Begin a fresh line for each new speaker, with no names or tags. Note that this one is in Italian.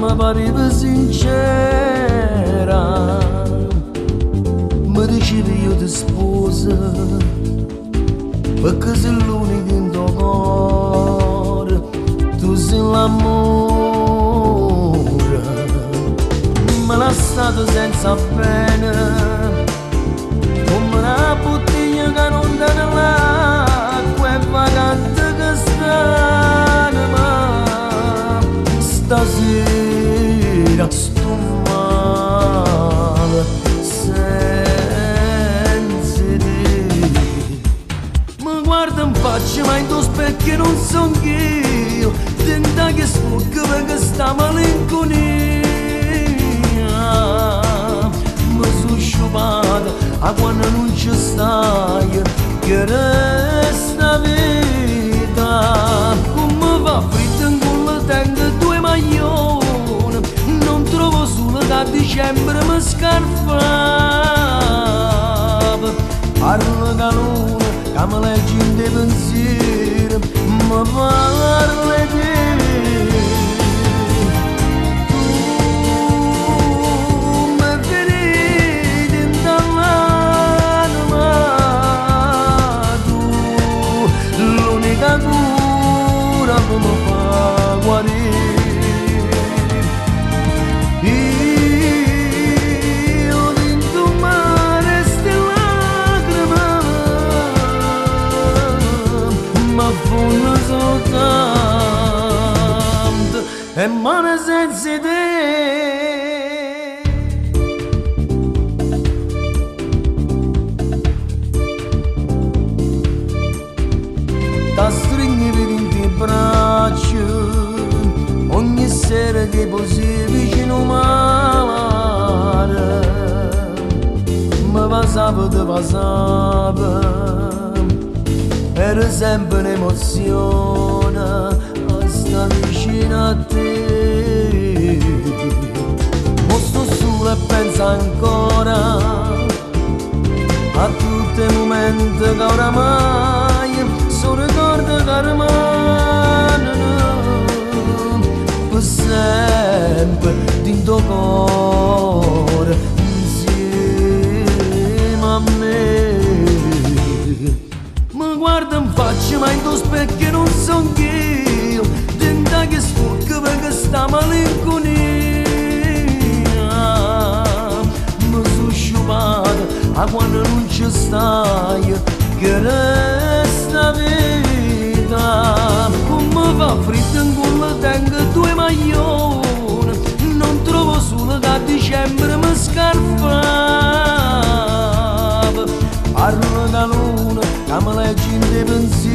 mi pareva sincera, mi dicevi io ti sposo, perché sei l'unico in tuo cuore, tu sei l'amore, mi lasciato senza pena, come una bottiglia che non dà nell'acqua e vagante che sta, stasera sto male senza te. Mi guarda in faccia ma in tuo specchio non son io, tenta che sfugga perché sta malinconia. Mi sono sciupata a quando non ci stai, che resta vita, come va fritto in culo tengo due maglioni, non trovo solo da dicembre mi scarfava, parla calore che mi leggi in dei pensieri, mi parla di te. Come fa guarire io dentro mare ste lacrime ma fanno soltanto e mano senza te. Da stringere in te braccia ogni sera che posi vicino mare, mi passava era sempre un'emozione a sta vicino a te. Mo sto solo e penso ancora a tutti i momenti che oramai sono ricordo che rimangono per sempre dentro il cuore insieme a me. Mi guarda in faccia ma in tuo specchio non son io, tenta che sfugga perché sta malinconia. Mi sono sciupata a quando non ci stai, che resta vita, come va fritto in culo tengo due maglioni, non trovo solo da dicembre mi scarfava, parlo da luna che mi leggi in dei pensieri.